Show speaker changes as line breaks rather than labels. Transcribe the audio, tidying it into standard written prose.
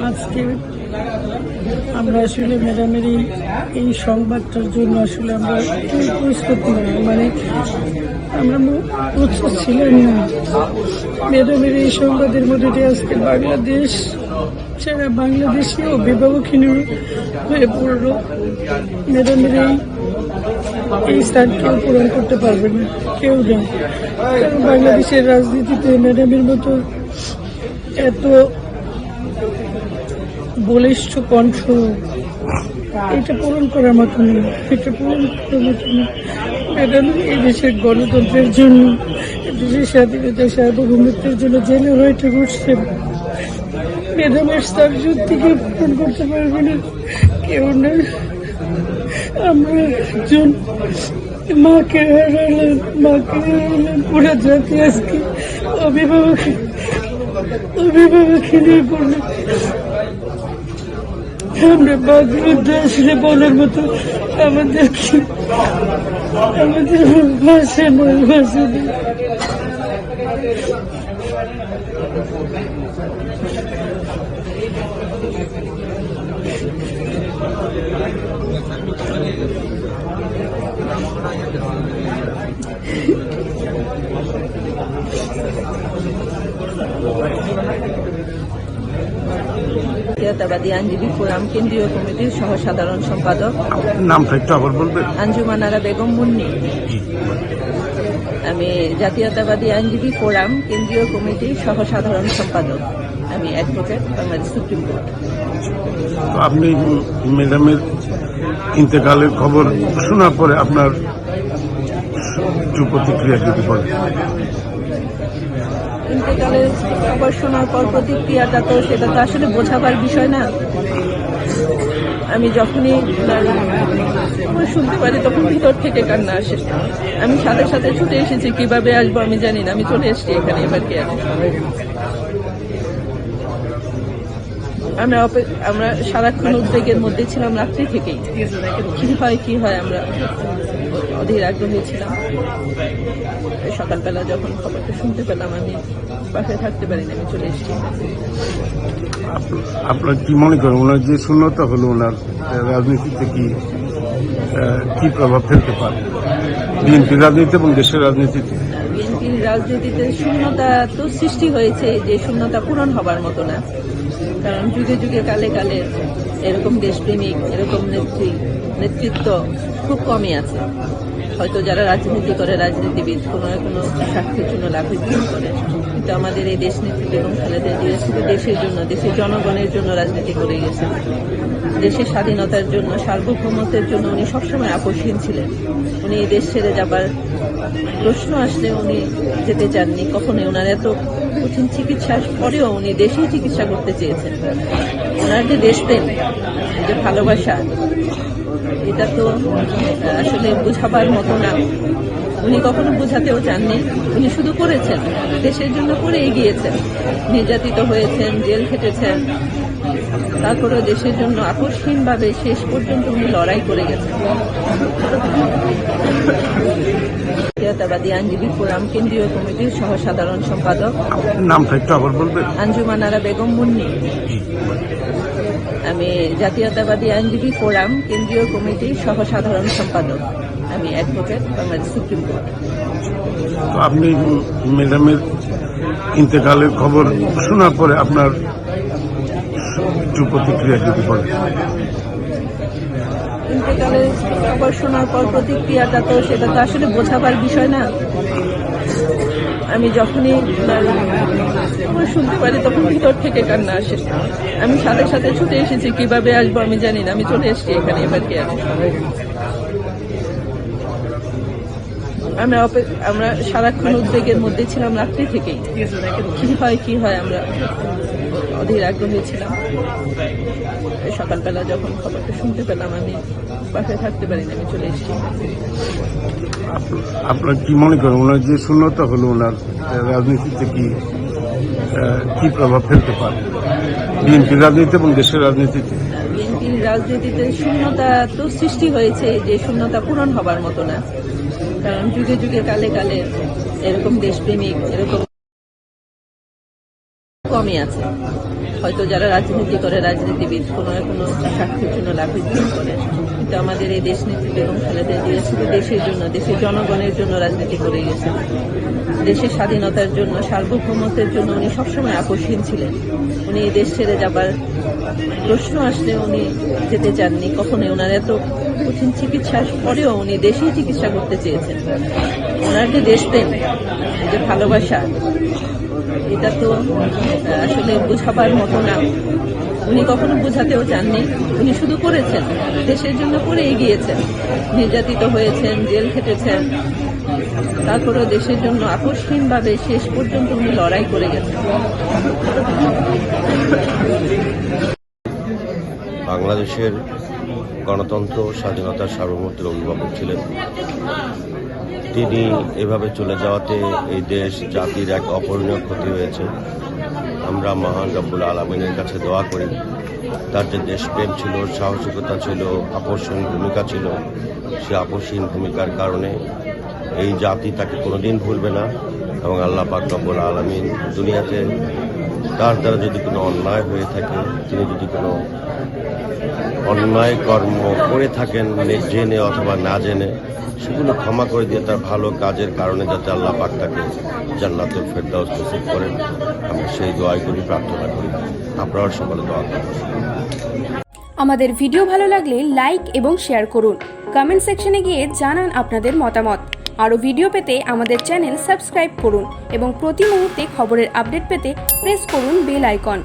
আজকে আমরা আসলে ম্যাডামের এই সংবাদটার জন্য আসলে আমরা প্রস্তুত নই, মানে আমরা প্রস্তুত ছিলাম না। ম্যাডামের এই সংবাদের মধ্যে দিয়ে আজকে বাংলাদেশ সারা বাংলাদেশে অভিভাবকহীন হয়ে পড়ল। ম্যাডামের এই স্থান কেউ পূরণ করতে পারবে না, কেউ না। কারণ বাংলাদেশের রাজনীতিতে ম্যাডামের মতো এত বলিষ্ঠ কণ্ঠ এটা পূরণ করার মতো নেই, এটা পূরণ করার মতো নেই। ম্যাডাম এই দেশের গণতন্ত্রের জন্য, দেশের স্বাধীনতা সার্বভৌমত্বের জন্য জেলে হয়েছে ঘুরছেন। ম্যাডামের স্থান সত্যিকে পূরণ করতে পারবে না কেউ না। আমরা একজন মাকে হারালাম, পুরো জাতি আজকে অভিভাবকহীন পড়লো। আমরা বাগরুদ্ধ আসলে বলার মতো আমাদের ভাষা নয়, ভাষা নেই।
জাতীয়তাবাদী আইনজীবী ফোরাম কেন্দ্রীয় কমিটির সহ সাধারণ সম্পাদক।
নামটা একটু আবার বলবেন?
আঞ্জুমান আরা বেগম মুন্নি। আমি জাতীয়তাবাদী আইনজীবী ফোরাম কেন্দ্রীয় কমিটির সহ সাধারণ সম্পাদক। আমি অ্যাডভোকেট বাংলাদেশ সুপ্রিম কোর্ট।
আপনি ম্যাডামের ইন্তেকালের খবর শোনার পরে আপনার প্রতিক্রিয়া যদি বলেন।
ইন্তেকালের খবর শোনার পর প্রতিক্রিয়াটা তো সেটা তো আসলে বোঝাবার বিষয় না। আমি যখনই শুনতে পারি তখন ভিতর থেকে কান্না আসে। আমি সাথে সাথে ছুটে এসেছি, কিভাবে আসবো আমি জানি না, আমি চলে এসেছি এখানে। এবার কি আছে, আমরা সারাক্ষণ উদ্বেগের মধ্যে ছিলাম রাত্রি থেকেই। কি হয় আমরা অধীর আগ্রহী ছিলাম। সকালবেলা যখন খবরটা শুনতে পেলাম আমি বাসায় থাকতে পারিনি, আমি চলে এসেছি।
আপনার কি মনে করেন ওনার যে শূন্যতা হলো ওনার রাজনীতিতে কি প্রভাব ফেলতে পারে বিএনপির রাজনীতি এবং দেশের রাজনীতিতে?
বিএনপির রাজনীতিতে শূন্যতা তো সৃষ্টি হয়েছে, যে শূন্যতা পূরণ হবার মতো না। কারণ যুগে যুগে কালে কালে এরকম দেশপ্রেমিক, এরকম নেতৃত্ব খুব কমই আছে। হয়তো যারা রাজনীতি করে, রাজনীতিবিদ কোনো না কোনো স্বার্থের জন্য লাভের করে, কিন্তু আমাদের এই দেশ নেত্রী বেগম খালেদা জিয়া শুধু দেশের জন্য, দেশের জনগণের জন্য রাজনীতি করে গেছেন। দেশের স্বাধীনতার জন্য, সার্বভৌমত্বের জন্য উনি সবসময় আপোষহীন ছিলেন। উনি এই দেশ ছেড়ে যাবার প্রশ্ন আসলে উনি যেতে চাননি কখনোই। ওনার এত কঠিন চিকিৎসার পরেও উনি দেশেই চিকিৎসা করতে চেয়েছেন। ওনার যে দেশপ্রেম, যে ভালোবাসা, এটা তো আসলে বোঝাবার মতো না। উনি কখনো বোঝাতেও চাননি, উনি শুধু করেছেন, দেশের জন্য করে এগিয়েছেন। নির্যাতিত হয়েছেন, জেল খেটেছেন, তারপরেও দেশের জন্য আপোষহীনভাবে শেষ পর্যন্ত উনি লড়াই করে গেছেন। জাতীয়তাবাদী আইনজীবী ফোরাম কেন্দ্রীয় কমিটির সহ সাধারণ সম্পাদক।
নামটা একটু আবার বলবেন?
আঞ্জুমান আরা বেগম মুন্নি। আমি জাতীয়তাবাদী আইনজীবী ফোরাম কেন্দ্রীয় কমিটির সহ সাধারণ সম্পাদক। আমি অ্যাডভোকেট বাংলাদেশ সুপ্রিম কোর্ট।
আপনি ম্যাডামের ইন্তেকালের খবর শোনার পরে আপনার প্রতিক্রিয়া যদি বলেন।
ইন্তেকালের খবর শোনার পর প্রতিক্রিয়াটা তো সেটা তো আসলে বোঝাবার বিষয় না। আমি যখনই শুনতে পারি তখন ভিতর থেকে কান্না আসে। আমি সাথে সাথে ছুটে এসেছি, কিভাবে আসবো আমি জানি না, আমি চলে এসেছি এখানে। এবার কি আছে, আমরা সারাক্ষণ উদ্বেগের মধ্যে ছিলাম রাত্রি থেকেই। কি হয় আমরা অধীর আগ্রহী ছিলাম। সকালবেলা যখন খবরটা শুনতে পেলাম আমি বাসায় থাকতে পারিনি, আমি চলে এসেছি।
আপনার কি মনে করেন ওনার যে শূন্যতা হলো ওনার রাজনীতিতে কি প্রভাব ফেলতে পারে বিএনপির রাজনীতি এবং দেশের রাজনীতিতে?
বিএনপির রাজনীতিতে শূন্যতা তো সৃষ্টি হয়েছে, যে শূন্যতা পূরণ হবার মতো না। কারণ যুগে যুগে কালে কালে এরকম দেশপ্রেমিক, এরকম কমই আছে। হয়তো যারা রাজনীতি করে, রাজনীতিবিদ কোনো না কোনো স্বার্থের জন্য লাভের জন্য করে, কিন্তু আমাদের এই দেশ নেত্রী বেগম খালেদা জিয়া শুধু দেশের জন্য, দেশের জনগণের জন্য রাজনীতি করে গেছেন। দেশের স্বাধীনতার জন্য, সার্বভৌমত্বের জন্য উনি সবসময় আপোষহীন ছিলেন। উনি এই দেশ ছেড়ে যাবার প্রশ্ন আসলে উনি যেতে চাননি কখনোই। ওনার এত কঠিন চিকিৎসার পরেও উনি দেশেই চিকিৎসা করতে চেয়েছেন। ওনার যে দেশপ্রেম, যে ভালোবাসা, এটা তো আসলে বোঝাবার মতো না। উনি কখনো বোঝাতেও চাননি, উনি শুধু করেছেন, দেশের জন্য করে এগিয়েছেন। নির্যাতিত হয়েছেন, জেল খেটেছেন, তারপরেও দেশের জন্য আকস্মিকভাবে শেষ পর্যন্ত উনি লড়াই করে গেছেন।
বাংলাদেশের গণতন্ত্র, স্বাধীনতার সার্বভৌমত্বের অভিভাবক ছিলেন তিনি। এভাবে চলে যাওয়াতে এই দেশ জাতির এক অপূরণীয় ক্ষতি হয়েছে। আমরা মহান রব্বুল আলামিনের কাছে দোয়া করি, তার যে দেশপ্রেম ছিল, সাহসিকতা ছিল, আপোষহীন ভূমিকা ছিল, সে আপোষহীন ভূমিকার কারণে এই জাতি তাকে কোনোদিন ভুলবে না। এবং আল্লাহ পাক রব্বুল আলামিন দুনিয়াতে তার দ্বারা যদি কোনো অন্যায় হয়ে থাকে, তিনি যদি কোনো অন্যায় কর্ম করে থাকেন জেনে অথবা না জেনে, সেগুলো ক্ষমা করে দিয়ে তার ভালো কাজের কারণে যাতে আল্লাহ পাক তাকে জান্নাতুল ফেরদাউস নসিব করেন, আমরা সেই দোয়াই করি, প্রার্থনা করি। আপনারা সকলে দোয়া করুন।
আমাদের ভিডিও ভালো লাগলে লাইক এবং শেয়ার করুন। কমেন্ট সেকশনে গিয়ে জানান আপনাদের মতামত। আরও ভিডিও পেতে আমাদের চ্যানেল সাবস্ক্রাইব করুন এবং প্রতি মুহূর্তে খবরের আপডেট পেতে প্রেস করুন বেল আইকন।